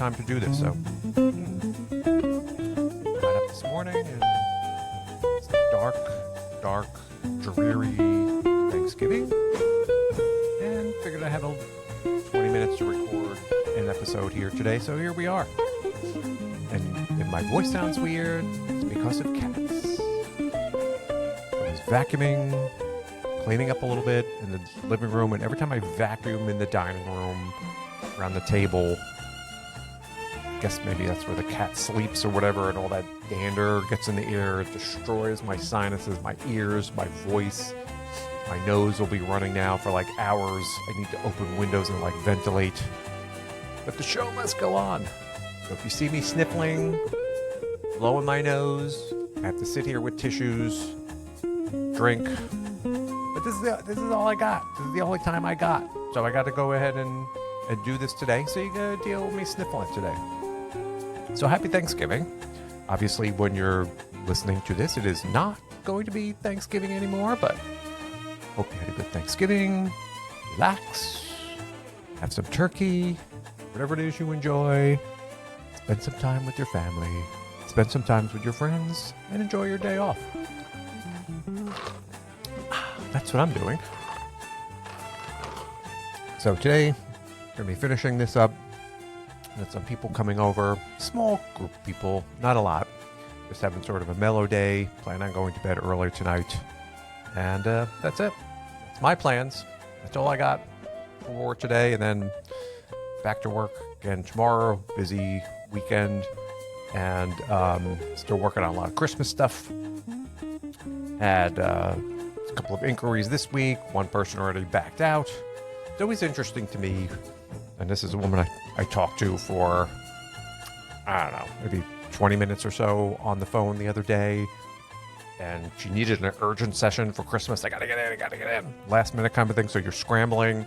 time to do this. So got up this morning and it's dark, dreary Thanksgiving, and figured I had 20 minutes to record an episode here today. So here we are. And if my voice sounds weird, it's because of cats. I was vacuuming, cleaning up a little bit in the living room, and every time I vacuum in the dining room, around the table, I guess maybe that's where the cat sleeps or whatever, and all that dander gets in the air. It destroys my sinuses, my ears, my voice. My nose will be running now for like hours. I need to open windows and like ventilate. But the show must go on. So if you see me sniffling, blowing my nose, I have to sit here with tissues, drink. But this is all I got. This is the only time I got. So I got to go ahead and do this today. So you got to deal with me sniffling today. So happy Thanksgiving. Obviously, when you're listening to this, it is not going to be Thanksgiving anymore, but hope you had a good Thanksgiving. Relax. Have some turkey. Whatever it is you enjoy. Spend some time with your family. Spend some time with your friends. And enjoy your day off. That's what I'm doing. So today, I'm going to be finishing this up. Got some people coming over. Small group of people. Not a lot. Just having sort of a mellow day. Plan on going to bed early tonight. And that's it. That's my plans. That's all I got for today. And then back to work again tomorrow. Busy weekend. And still working on a lot of Christmas stuff. Had a couple of inquiries this week. One person already backed out. It's always interesting to me, and this is a woman I talked to for, I don't know, maybe 20 minutes or so on the phone the other day, and she needed an urgent session for Christmas. I gotta get in. Last minute kind of thing, so you're scrambling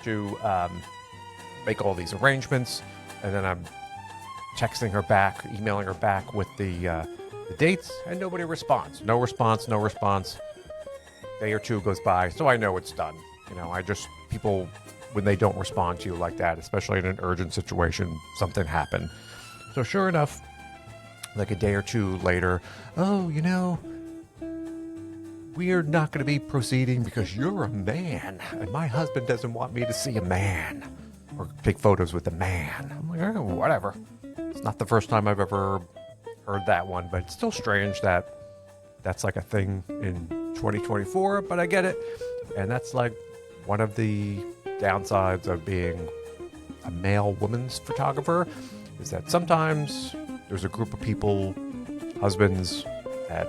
to make all these arrangements, and then I'm texting her back, emailing her back with the dates, and nobody responds. No response. Day or two goes by, so I know it's done. You know, people, when they don't respond to you like that, especially in an urgent situation, something happened. So sure enough, like a day or two later, we're not going to be proceeding because you're a man, and my husband doesn't want me to see a man or take photos with a man. I'm like, oh, whatever. It's not the first time I've ever heard that one, but it's still strange that that's like a thing in 2024, but I get it. And that's like one of the downsides of being a male woman's photographer, is that sometimes there's a group of people, husbands, that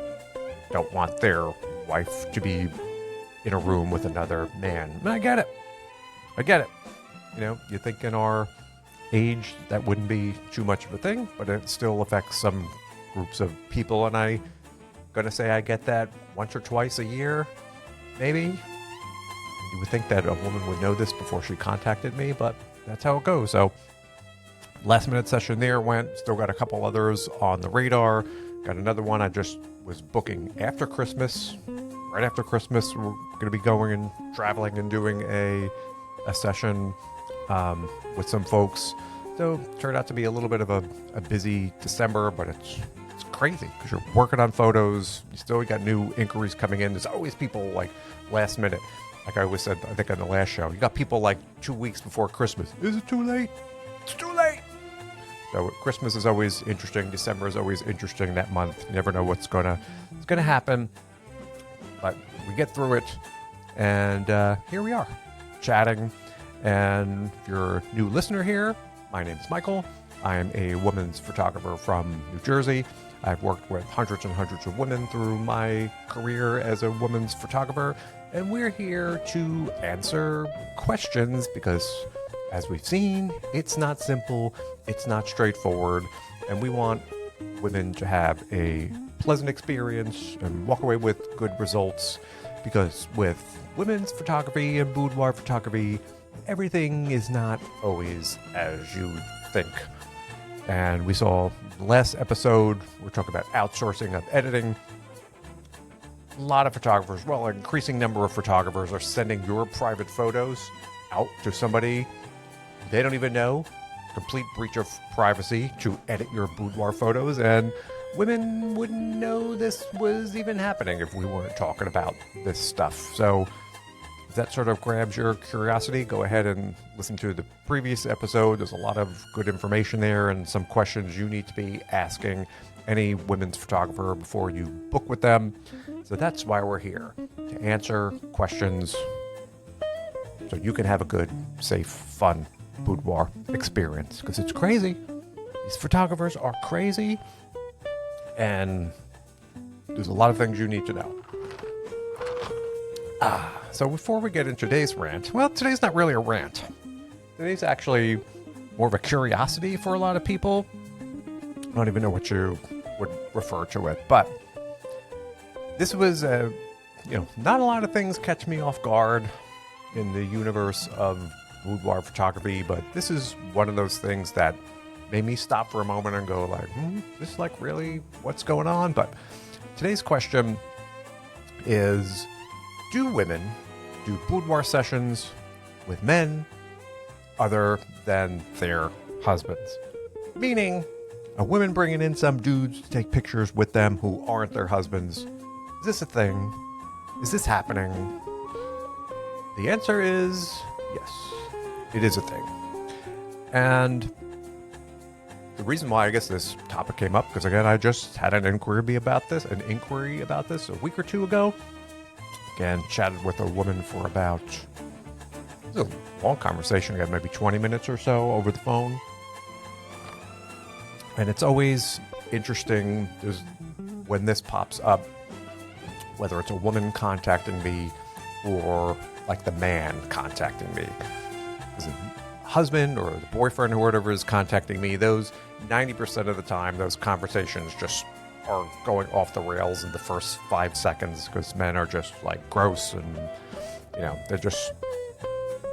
don't want their wife to be in a room with another man. And I get it. You know, you think in our age that wouldn't be too much of a thing, but it still affects some groups of people, and I'm gonna say I get that once or twice a year, maybe. You would think that a woman would know this before she contacted me, but that's how it goes. So last minute session there went. Still got a couple others on the radar. Got another one I just was booking after Christmas. Right after Christmas, we're going to be going and traveling and doing a session with some folks. So it turned out to be a little bit of a busy December, but it's crazy because you're working on photos. You still got new inquiries coming in. There's always people like last minute. Like I always said, I think on the last show, you got people like 2 weeks before Christmas. Is it too late? It's too late. So Christmas is always interesting. December is always interesting that month. You never know what's gonna happen. But we get through it, and here we are, chatting. And if you're a new listener here, my name is Michael. I am a women's photographer from New Jersey. I've worked with hundreds and hundreds of women through my career as a women's photographer, and we're here to answer questions because, as we've seen, it's not simple, it's not straightforward, and we want women to have a pleasant experience and walk away with good results, because with women's photography and boudoir photography, everything is not always as you think. And we saw the last episode, we're talking about outsourcing of editing. A lot of photographers, well, an increasing number of photographers are sending your private photos out to somebody they don't even know complete breach of privacy to edit your boudoir photos, and women wouldn't know this was even happening if we weren't talking about this stuff. So if that sort of grabs your curiosity, go ahead and listen to the previous episode. There's a lot of good information there and some questions you need to be asking any women's photographer before you book with them. So that's why we're here, to answer questions so you can have a good, safe, fun boudoir experience. Because it's crazy. These photographers are crazy. And there's a lot of things you need to know. So before we get into today's rant, well, today's not really a rant. Today's actually more of a curiosity for a lot of people. I don't even know what you would refer to it, but this was, not a lot of things catch me off guard in the universe of boudoir photography, but this is one of those things that made me stop for a moment and go like, this is like really what's going on? But today's question is, do women do boudoir sessions with men other than their husbands? Meaning, are women bringing in some dudes to take pictures with them who aren't their husbands? Is this a thing? Is this happening? The answer is yes, it is a thing. And the reason why I guess this topic came up, because again, I just had an inquiry about this a week or two ago. Again, chatted with a woman for about, it was a long conversation, again, maybe 20 minutes or so over the phone. And it's always interesting when this pops up, whether it's a woman contacting me or like the man contacting me. Is it husband or the boyfriend or whatever is contacting me? Those 90% of the time, those conversations just are going off the rails in the first 5 seconds because men are just like gross and,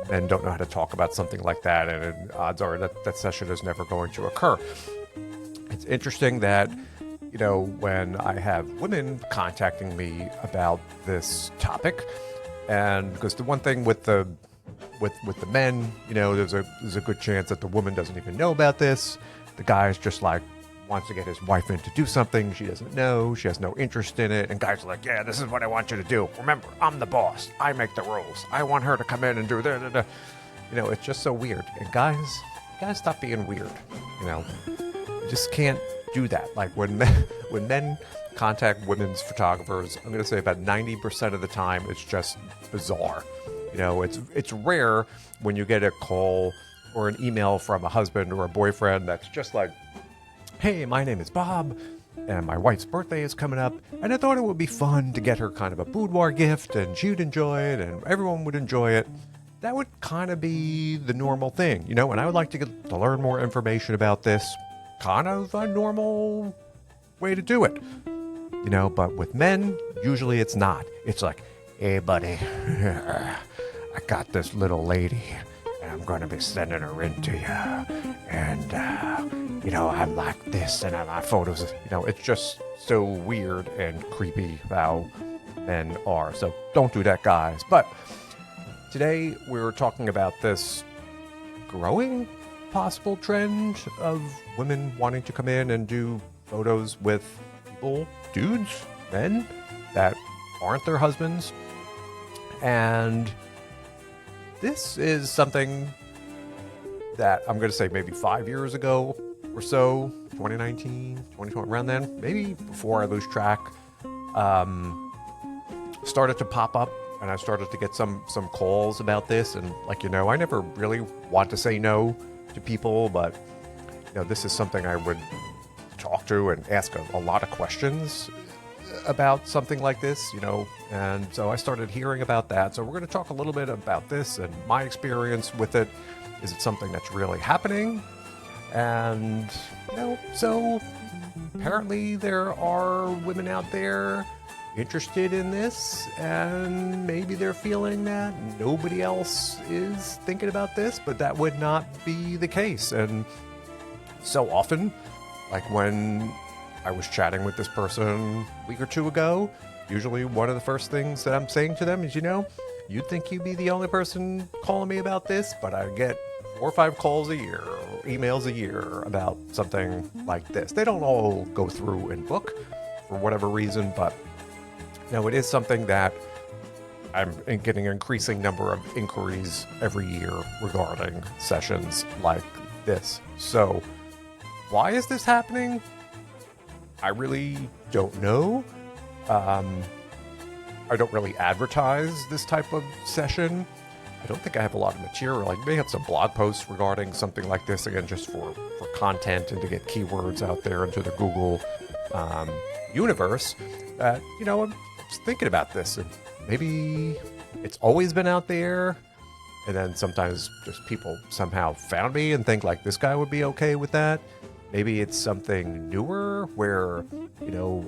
men don't know how to talk about something like that, and odds are that session is never going to occur. It's interesting that, when I have women contacting me about this topic, and because the one thing with the men, there's a good chance that the woman doesn't even know about this. The guy's just like wants to get his wife in to do something she doesn't know, she has no interest in it, and guys are like, yeah, this is what I want you to do. Remember, I'm the boss. I make the rules. I want her to come in and do that. It's just so weird. And guys stop being weird. You just can't do that. Like when men contact women's photographers, I'm going to say about 90% of the time, it's just bizarre. It's rare when you get a call or an email from a husband or a boyfriend that's just like, hey, my name is Bob, and my wife's birthday is coming up, and I thought it would be fun to get her kind of a boudoir gift, and she'd enjoy it, and everyone would enjoy it. That would kind of be the normal thing, and I would like to learn more information about this. Kind of a normal way to do it, but with men, usually it's not. It's like, hey, buddy, I got this little lady, and I'm going to be sending her in to you, and, I'm like this, and my photos, it's just so weird and creepy how men are. So don't do that, guys. But today we're talking about this growing possible trend of women wanting to come in and do photos with people, dudes, men that aren't their husbands. And this is something that I'm going to say maybe 5 years ago or so, 2019, 2020, around then, maybe before I lose track, started to pop up, and I started to get some calls about this. And I never really want to say no to people, but this is something I would talk to and ask a lot of questions about something like this, and so I started hearing about that. So we're going to talk a little bit about this and my experience with it. Is it something that's really happening? And, so apparently there are women out there interested in this, and maybe they're feeling that nobody else is thinking about this, but that would not be the case. And so often, like when I was chatting with this person a week or two ago, usually one of the first things that I'm saying to them is, you'd think you'd be the only person calling me about this, but I get 4 or 5 calls a year or emails a year about something like this. They don't all go through and book for whatever reason, but it is something that I'm getting an increasing number of inquiries every year regarding sessions like this. So why is this happening? I really don't know. I don't really advertise this type of session. I don't think I have a lot of material. I may have some blog posts regarding something like this, again, just for content and to get keywords out there into the Google universe. I'm just thinking about this, and maybe it's always been out there, and then sometimes just people somehow found me and think like this guy would be okay with that. Maybe it's something newer where,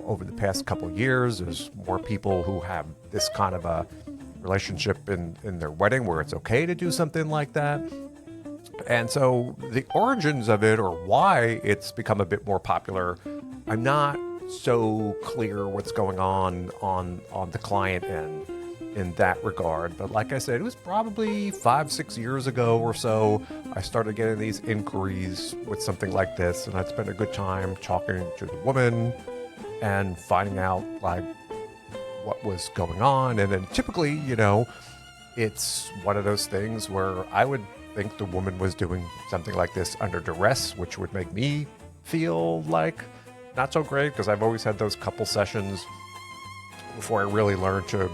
over the past couple of years, there's more people who have this kind of a relationship in their wedding where it's okay to do something like that. And so the origins of it, or why it's become a bit more popular, I'm not so clear what's going on the client end in that regard. But like I said, it was probably 5-6 years ago or so, I started getting these inquiries with something like this, and I'd spend a good time talking to the woman and finding out like what was going on. And then typically, it's one of those things where I would think the woman was doing something like this under duress, which would make me feel like not so great, because I've always had those couple sessions before I really learned to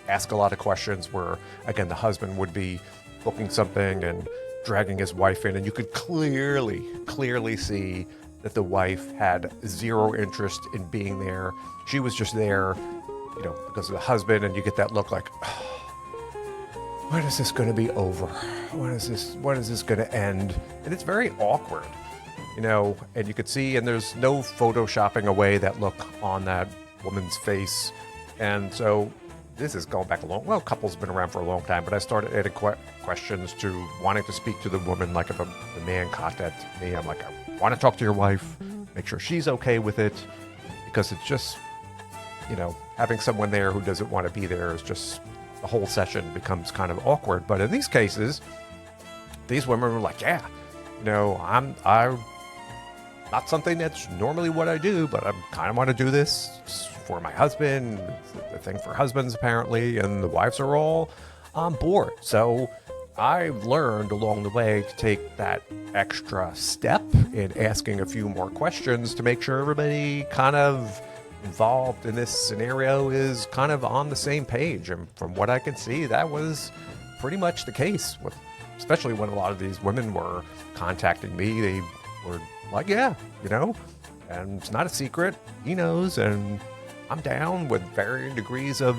ask a lot of questions where, again, the husband would be booking something and dragging his wife in, and you could clearly see that the wife had zero interest in being there. She was just there, because of the husband, and you get that look like, when is this going to be over? When is this going to end? And it's very awkward, and you could see, and there's no photoshopping away that look on that woman's face. And so this is going back couple's been around for a long time, but I started adding questions to wanting to speak to the woman. Like if the man contacted me, I'm like, I want to talk to your wife, make sure she's okay with it, because it's just, having someone there who doesn't want to be there is just, the whole session becomes kind of awkward. But in these cases, these women were like, yeah, I'm not something that's normally what I do, but I kind of want to do this for my husband. It's a thing for husbands, apparently, and the wives are all on board. So I've learned along the way to take that extra step in asking a few more questions to make sure everybody kind of involved in this scenario is kind of on the same page. And from what I can see, that was pretty much the case, especially when a lot of these women were contacting me. They were like, yeah, and it's not a secret. He knows, and I'm down with varying degrees of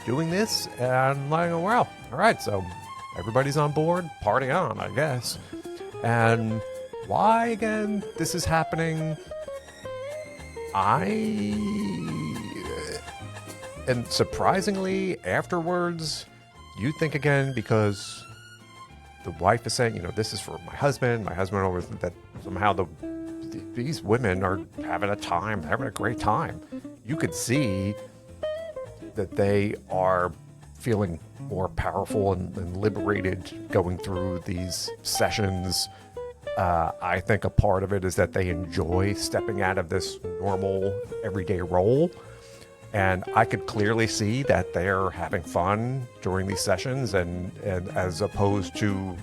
doing this. And I'm like, wow, all right, so everybody's on board, party on, I guess. And why, again, this is happening, and surprisingly, afterwards, you think again, because the wife is saying, this is for my husband always, that somehow these women are having a great time. You could see that they are feeling more powerful and liberated going through these sessions. I think a part of it is that they enjoy stepping out of this normal everyday role. And I could clearly see that they're having fun during these sessions, and as opposed to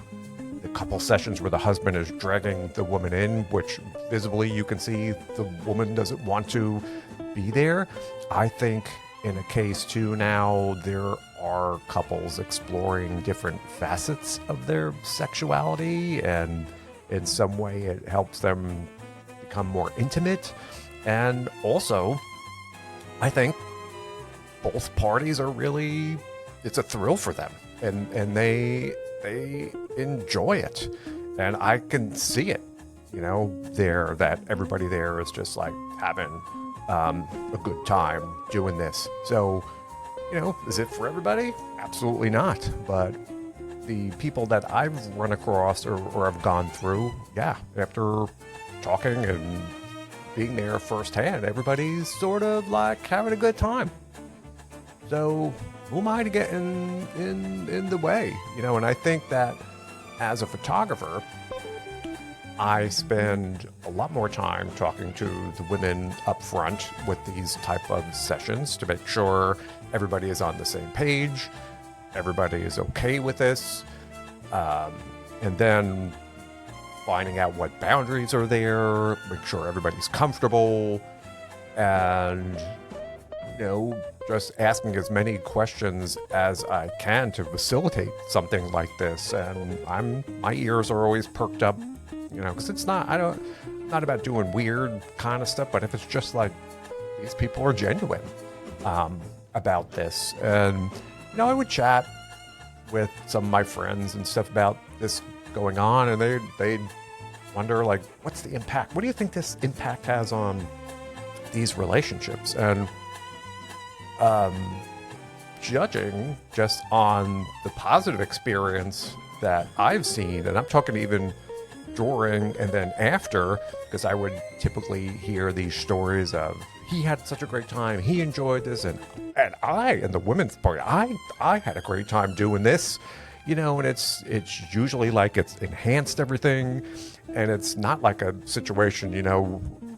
the couple sessions where the husband is dragging the woman in, which visibly you can see the woman doesn't want to be there. I think in a case too now, there are couples exploring different facets of their sexuality, and in some way it helps them become more intimate. And also, I think both parties are really, it's a thrill for them, and they enjoy it. And I can see it, that everybody there is just like having a good time doing this. So, is it for everybody? Absolutely not. But the people that I've run across or have gone through, yeah, after talking and being there firsthand, everybody's sort of like having a good time. So who am I to get in the way? And I think that as a photographer, I spend a lot more time talking to the women up front with these type of sessions to make sure everybody is on the same page, everybody is okay with this, and then finding out what boundaries are there, make sure everybody's comfortable, and, just asking as many questions as I can to facilitate something like this. And my ears are always perked up, because it's not about doing weird kind of stuff, but if it's just like these people are genuine about this. And, I would chat with some of my friends and stuff about this going on, and they'd wonder, like, what's the impact? What do you think this impact has on these relationships? And judging just on the positive experience that I've seen, and I'm talking even during and then after, because I would typically hear these stories of, he had such a great time, he enjoyed this, and the women's part, I had a great time doing this, and it's usually like it's enhanced everything, and it's not like a situation,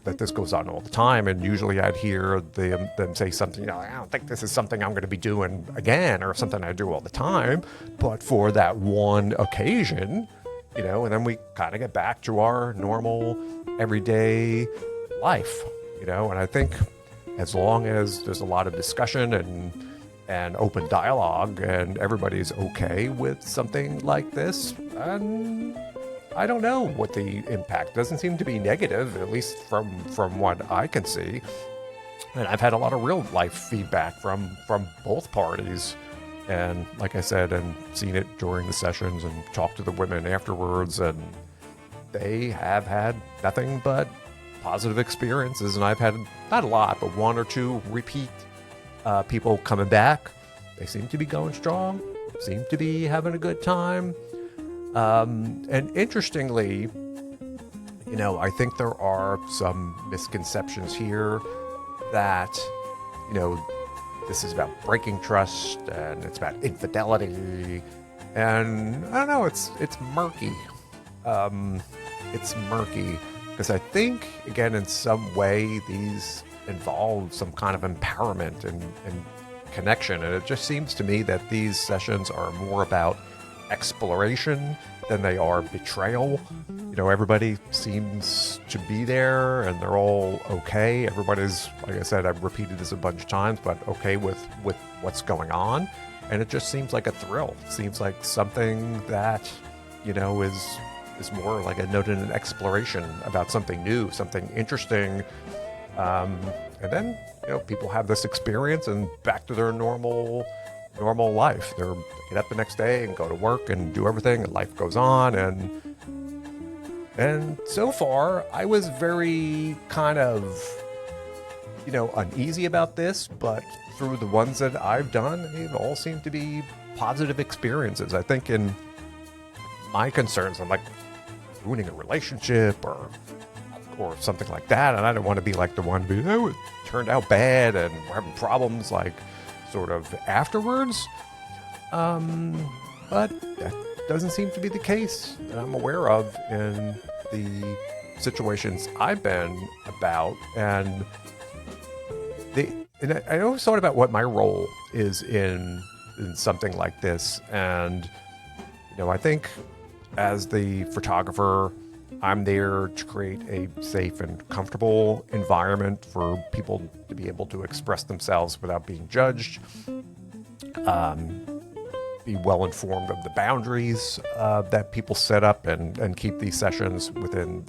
that this goes on all the time. And usually I'd hear them say something, I don't think this is something I'm going to be doing again, or something I do all the time, but for that one occasion, and then we kind of get back to our normal everyday life, and I think as long as there's a lot of discussion and open dialogue and everybody's okay with something like this, and I don't know what the impact doesn't seem to be negative, at least from what I can see. And I've had a lot of real life feedback from both parties. And like I said, and seen it during the sessions and talked to the women afterwards, and they have had nothing but positive experiences. And I've had, not a lot, but one or two repeat people coming back. They seem to be going strong, seem to be having a good time. And interestingly, I think there are some misconceptions here that, this is about breaking trust and it's about infidelity. And I don't know, it's murky. It's murky because I think, again, in some way, these involve some kind of empowerment and connection. And it just seems to me that these sessions are more about exploration than they are betrayal. Everybody seems to be there and they're all okay. Everybody's, like I said, I've repeated this a bunch of times, but okay with what's going on. And it just seems like a thrill. It seems like something that, is more like a note in an exploration about something new, something interesting. And then, people have this experience and back to their normal life. They get up the next day and go to work and do everything, and life goes on. And so far, I was very kind of, uneasy about this, but through the ones that I've done, it all seemed to be positive experiences. I think in my concerns, I'm like ruining a relationship or something like that, and I don't want to be like the one who, it turned out bad and we're having problems, like, sort of afterwards. But that doesn't seem to be the case that I'm aware of in the situations I've been about. And I always thought about what my role is in something like this. And, I think as the photographer, I'm there to create a safe and comfortable environment for people to be able to express themselves without being judged, be well informed of the boundaries that people set up, and keep these sessions within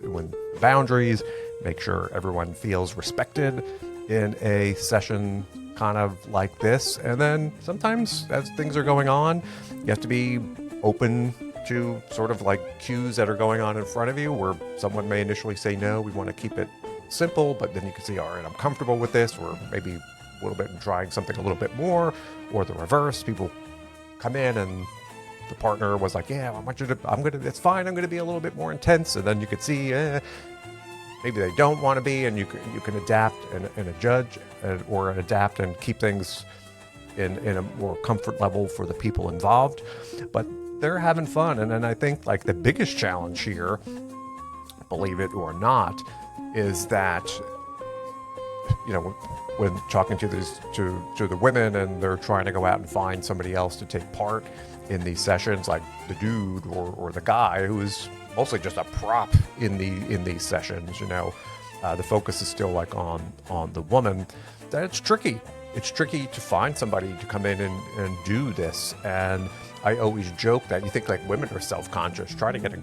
boundaries, make sure everyone feels respected in a session kind of like this. And then sometimes as things are going on, you have to be open to sort of like cues that are going on in front of you, where someone may initially say, no, we want to keep it simple, but then you can see, all right, I'm comfortable with this, or maybe a little bit and trying something a little bit more, or the reverse. People come in and the partner was like, yeah, it's fine, I'm going to be a little bit more intense. And then you could see, maybe they don't want to be, and you can adapt and adjudge or adapt and keep things in a more comfort level for the people involved. But they're having fun. And then I think like the biggest challenge here, believe it or not, is that, you know, when talking to the women and they're trying to go out and find somebody else to take part in these sessions, like the dude or the guy who is mostly just a prop in these sessions, you know, the focus is still like on the woman. That it's tricky. It's tricky to find somebody to come in and do this. And I always joke that you think like women are self-conscious. Try to drag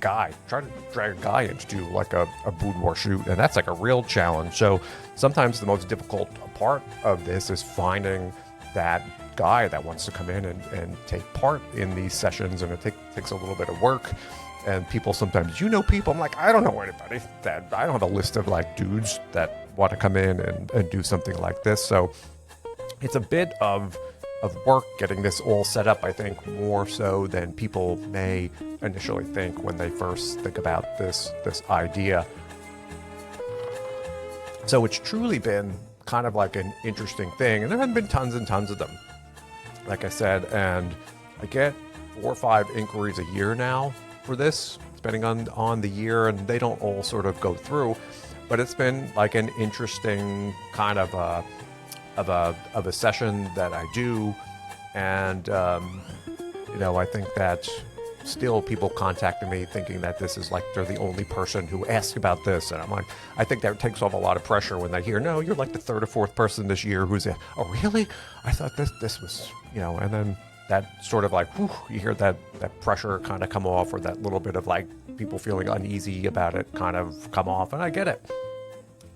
a guy in to do like a boudoir shoot, and that's like a real challenge. So sometimes the most difficult part of this is finding that guy that wants to come in and take part in these sessions, and it takes a little bit of work. And people sometimes, people, I'm like, I don't know anybody that, I don't have a list of like dudes that want to come in and do something like this. So it's a bit of work getting this all set up, I think, more so than people may initially think when they first think about this idea. So it's truly been kind of like an interesting thing, and there have been tons and tons of them, like I said, and I get 4 or 5 inquiries a year now for this, depending on the year, and they don't all sort of go through, but it's been like an interesting kind of a session that I do. And I think that still people contacting me thinking that this is like they're the only person who asks about this, and I'm like, I think that takes off a lot of pressure when they hear, no, you're like the 3rd or 4th person this year who's oh really, I thought this was, and then that sort of like, whew, you hear that pressure kind of come off, or that little bit of like people feeling uneasy about it kind of come off, and I get it.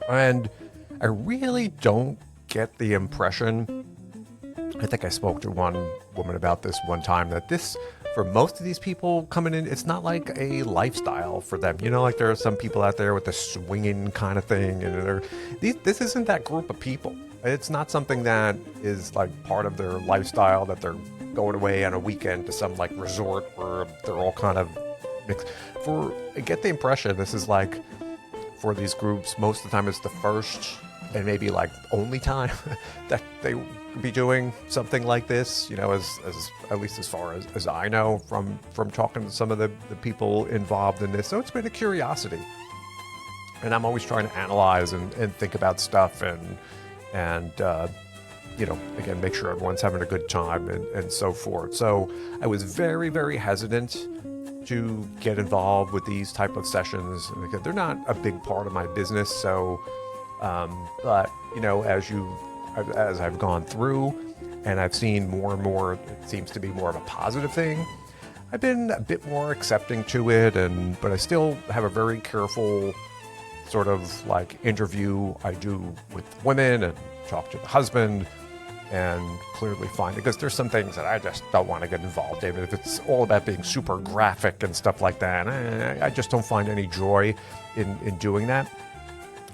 And I really don't get the impression, I think I spoke to one woman about this one time, that this, for most of these people coming in, it's not like a lifestyle for them. Like there are some people out there with the swinging kind of thing, and this isn't that group of people. It's not something that is like part of their lifestyle, that they're going away on a weekend to some like resort where they're all kind of mixed. I get the impression this is like, for these groups, most of the time it's the first and maybe like only time that they be doing something like this, as at least as far as I know from talking to some of the people involved in this. So it's been a curiosity, and I'm always trying to analyze and think about stuff and again, make sure everyone's having a good time and so forth. So I was very, very hesitant to get involved with these type of sessions, because they're not a big part of my business. So but as I've gone through and I've seen more and more, it seems to be more of a positive thing, I've been a bit more accepting to it, but I still have a very careful sort of like interview I do with women and talk to the husband and clearly find it, because there's some things that I just don't want to get involved in. If it's all about being super graphic and stuff like that, I just don't find any joy in doing that.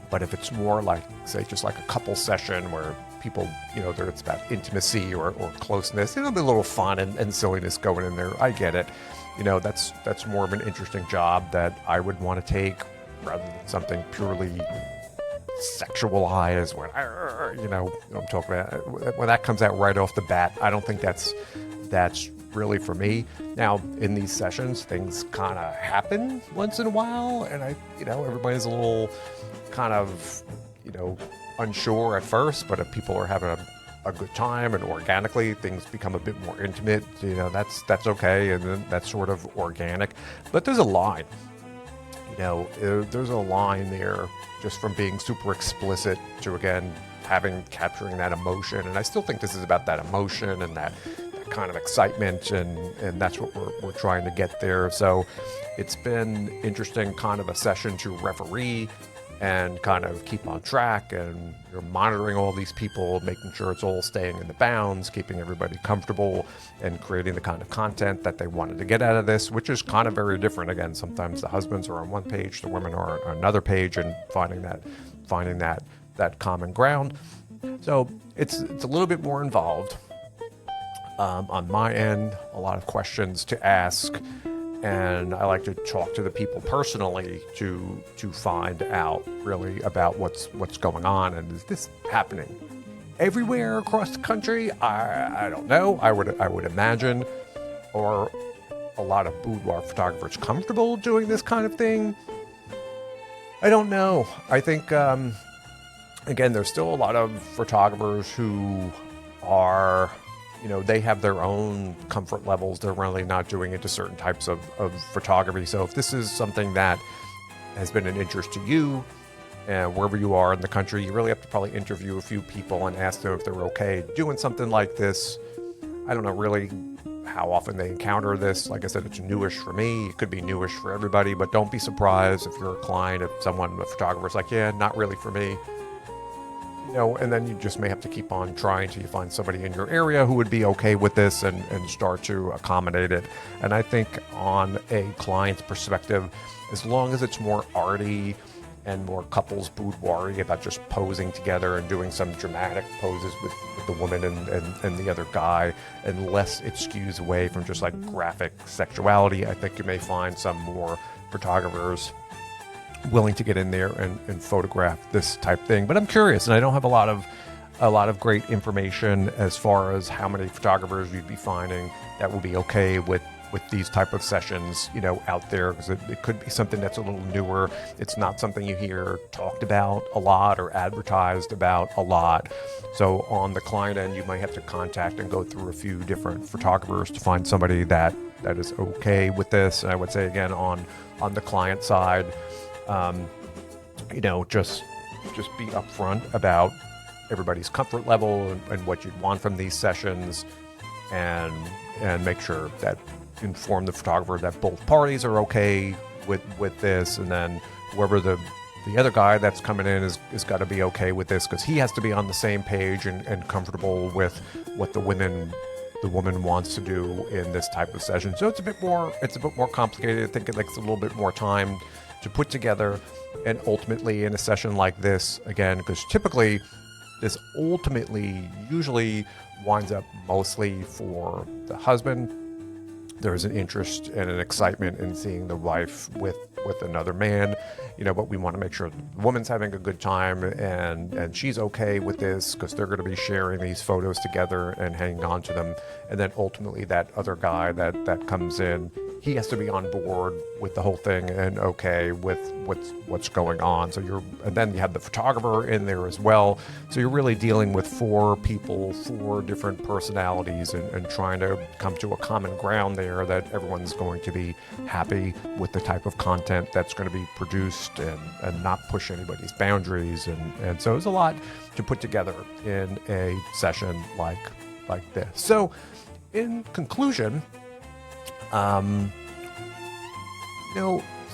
But if it's more like, say, just like a couple session where people, it's about intimacy or closeness, there'll be a little fun and silliness going in there. I get it. That's more of an interesting job that I would want to take, rather than something purely sexualized when, I'm talking about, when that comes out right off the bat. I don't think that's really for me. Now, in these sessions, things kind of happen once in a while, and everybody's a little kind of, unsure at first, but if people are having a good time and organically things become a bit more intimate, that's okay, and then that's sort of organic. But there's a line, there's a line there, just from being super explicit to, again, capturing that emotion. And I still think this is about that emotion and that kind of excitement, and that's what we're trying to get there. So it's been interesting, kind of a session to referee and kind of keep on track, and you're monitoring all these people, making sure it's all staying in the bounds, keeping everybody comfortable, and creating the kind of content that they wanted to get out of this, which is kind of very different. Again, sometimes the husbands are on one page, the women are on another page, and finding that common ground. So it's a little bit more involved. On my end, a lot of questions to ask, and I like to talk to the people personally to find out really about what's going on, and is this happening everywhere across the country? I don't know. I would imagine, or a lot of boudoir photographers comfortable doing this kind of thing? I don't know. I think, again, there's still a lot of photographers who are, they have their own comfort levels. They're really not doing into certain types of photography. So if this is something that has been an interest to you, wherever you are in the country, you really have to probably interview a few people and ask them if they're okay doing something like this. I don't know really how often they encounter this. Like I said, it's newish for me. It could be newish for everybody, but don't be surprised if you're a client, if a photographer's like, yeah, not really for me. And then you just may have to keep on trying till you find somebody in your area who would be okay with this and start to accommodate it. And I think on a client's perspective, as long as it's more arty and more couples boudoir about just posing together and doing some dramatic poses with the woman and the other guy, unless it skews away from just like graphic sexuality, I think you may find some more photographers willing to get in there and photograph this type thing. But I'm curious, and I don't have a lot of great information as far as how many photographers you'd be finding that will be okay with these type of sessions, out there, because it could be something that's a little newer. It's not something you hear talked about a lot or advertised about a lot. So on the client end, you might have to contact and go through a few different photographers to find somebody that is okay with this. And I would say again, on the client side, just be upfront about everybody's comfort level and what you'd want from these sessions, and make sure that inform the photographer that both parties are okay with this, and then whoever the other guy that's coming in is got to be okay with this, because he has to be on the same page and comfortable with what the woman wants to do in this type of session. So it's a bit more complicated. I think it takes a little bit more time to put together, and ultimately in a session like this, again, because typically this usually winds up mostly for the husband. There's an interest and an excitement in seeing the wife with another man, but we want to make sure the woman's having a good time and she's okay with this, because they're going to be sharing these photos together and hanging on to them. And then ultimately that other guy that comes in, he has to be on board with the whole thing and okay with what's going on. And then you have the photographer in there as well. So you're really dealing with 4 people, 4 different personalities, and trying to come to a common ground there that everyone's going to be happy with the type of content that's going to be produced and not push anybody's boundaries. And so there's a lot to put together in a session like this. So in conclusion,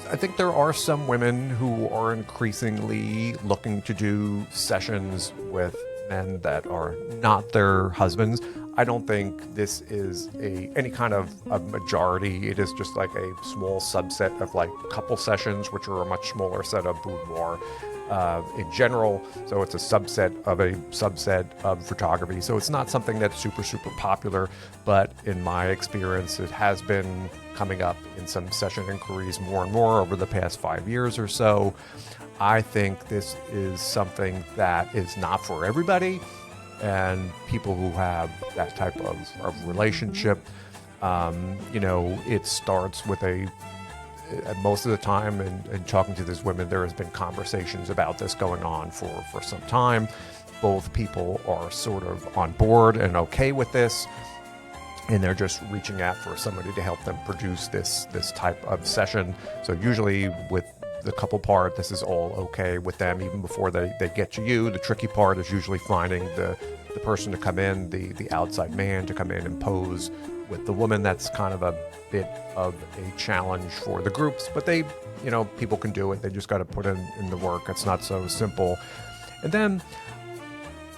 I think there are some women who are increasingly looking to do sessions with men that are not their husbands. I don't think this is any kind of a majority. It is just like a small subset of like couple sessions, which are a much smaller set of boudoir in general. So it's a subset of photography. So it's not something that's super, super popular, but in my experience, it has been coming up in some session inquiries more and more over the past 5 years or so. I think this is something that is not for everybody, and people who have that type of relationship, it starts with most of the time, and talking to these women, there has been conversations about this going on for some time. Both people are sort of on board and okay with this, and they're just reaching out for somebody to help them produce this type of session. So usually with the couple part, this is all okay with them even before they get to you. The tricky part is usually finding the person to come in, the outside man to come in and pose with the woman. That's kind of a bit of a challenge for the groups, but people can do it. They just got to put in the work. It's not so simple. And then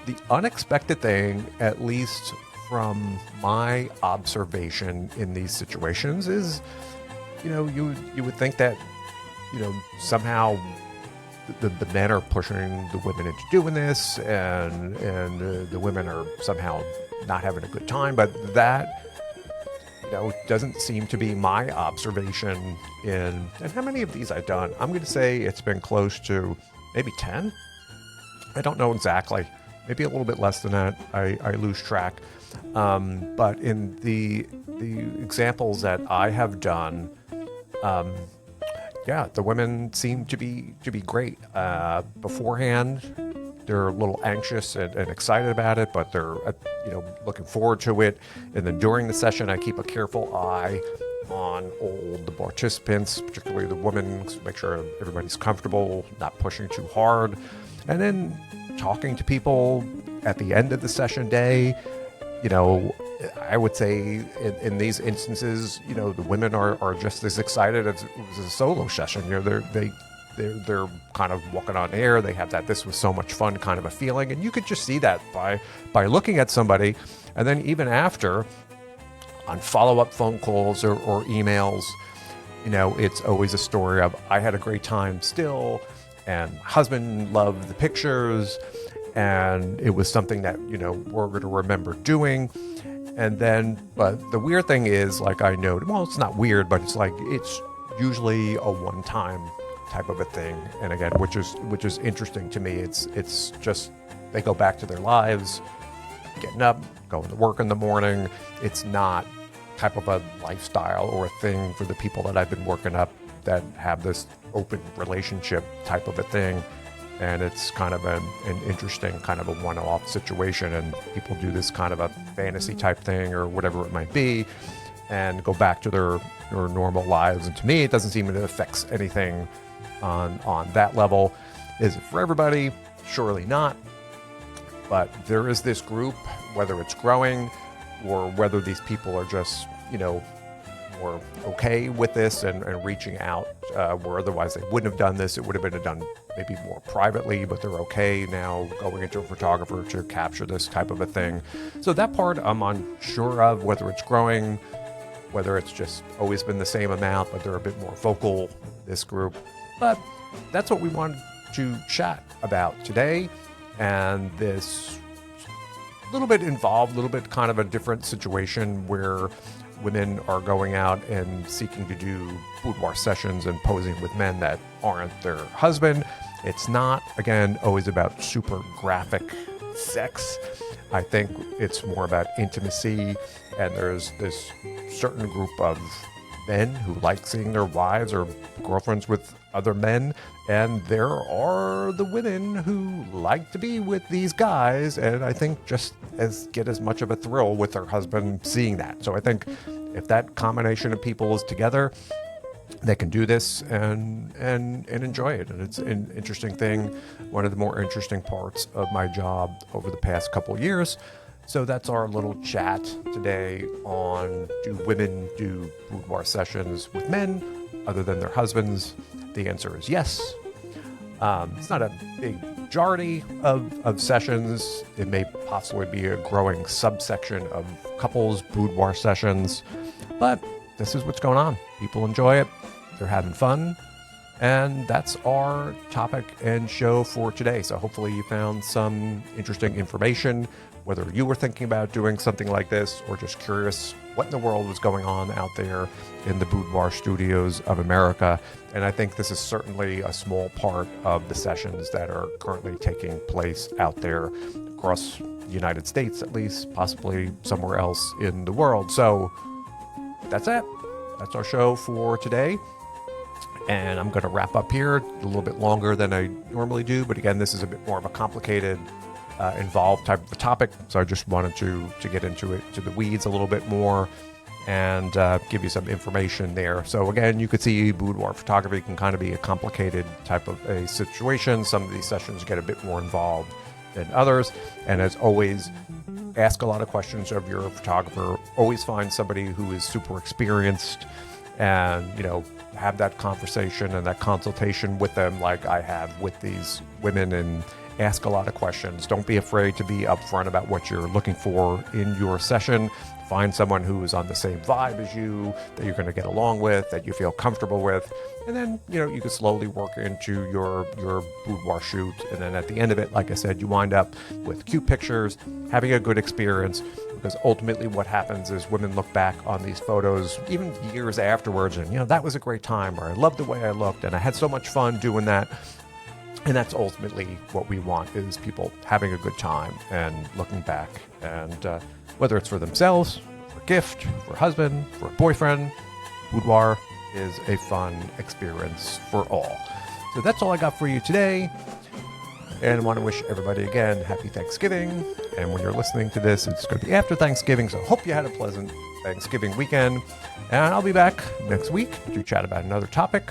the unexpected thing, at least from my observation in these situations, is, you would think that, somehow the men are pushing the women into doing this, and the women are somehow not having a good time. But that, doesn't seem to be my observation and how many of these I've done. I'm going to say it's been close to maybe 10. I don't know exactly. maybe a little bit less than that. I lose track. But in the examples that I have done, yeah, the women seem to be great. Beforehand, they're a little anxious and excited about it, but they're looking forward to it. And then during the session, I keep a careful eye on all the participants, particularly the women, to make sure everybody's comfortable, not pushing too hard. And then talking to people at the end of the session day, I would say in these instances, the women are just as excited as it was a solo session. They're kind of walking on air. They have that "this was so much fun" kind of a feeling, and you could just see that by looking at somebody. And then even after, on follow-up phone calls or emails, it's always a story of, I had a great time still, and my husband loved the pictures, and it was something that we're going to remember doing. And then, but the weird thing is, like I noted, well, it's not weird, but it's like it's usually a one-time type of a thing. And again, which is interesting to me. It's just they go back to their lives, getting up, going to work in the morning. It's not type of a lifestyle or a thing for the people that I've been working up that have this open relationship type of a thing. And it's kind of an interesting kind of a one-off situation, and people do this kind of a fantasy type thing or whatever it might be and go back to their normal lives. And to me, it doesn't seem it affects anything on that level. Is it for everybody? Surely not. But there is this group, whether it's growing or whether these people are just, more okay with this and reaching out, where otherwise they wouldn't have done this. It would have been done maybe more privately, but they're okay now going into a photographer to capture this type of a thing. So that part I'm unsure of, whether it's growing, whether it's just always been the same amount, but they're a bit more vocal, this group. But that's what we wanted to chat about today. And this little bit involved, a little bit kind of a different situation where women are going out and seeking to do boudoir sessions and posing with men that aren't their husband. It's not, again, always about super graphic sex. I think it's more about intimacy, and there's this certain group of men who like seeing their wives or girlfriends with other men, and there are the women who like to be with these guys, and I think just get as much of a thrill with their husband seeing that. So I think if that combination of people is together, they can do this and enjoy it. And it's an interesting thing, one of the more interesting parts of my job over the past couple of years. So that's our little chat today on, do women do boudoir sessions with men other than their husbands? The answer is yes. It's not a big majority of sessions. It may possibly be a growing subsection of couples boudoir sessions, but this is what's going on. People enjoy it. They're having fun. And that's our topic and show for today. So hopefully you found some interesting information, whether you were thinking about doing something like this or just curious what in the world was going on out there in the boudoir studios of America. And I think this is certainly a small part of the sessions that are currently taking place out there across the United States, at least, possibly somewhere else in the world. So that's it. That's our show for today. And I'm going to wrap up here a little bit longer than I normally do. But again, this is a bit more of a complicated, involved type of a topic. So I just wanted to get into it, to the weeds a little bit more and give you some information there. So again, you could see boudoir photography can kind of be a complicated type of a situation. Some of these sessions get a bit more involved than others. And as always, ask a lot of questions of your photographer. Always find somebody who is super experienced and, have that conversation and that consultation with them like I have with these women, and ask a lot of questions. Don't be afraid to be upfront about what you're looking for in your session. Find someone who is on the same vibe as you, that you're going to get along with, that you feel comfortable with. And then, you can slowly work into your boudoir shoot. And then at the end of it, like I said, you wind up with cute pictures, having a good experience, because ultimately what happens is women look back on these photos even years afterwards and, that was a great time, or I loved the way I looked and I had so much fun doing that. And that's ultimately what we want, is people having a good time and looking back. And whether it's for themselves, for a gift, for a husband, for a boyfriend, boudoir is a fun experience for all. So that's all I got for you today. And I want to wish everybody again happy Thanksgiving. And when you're listening to this, it's going to be after Thanksgiving. So I hope you had a pleasant Thanksgiving weekend. And I'll be back next week to chat about another topic.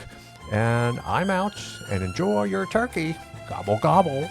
And I'm out, and enjoy your turkey. Gobble, gobble.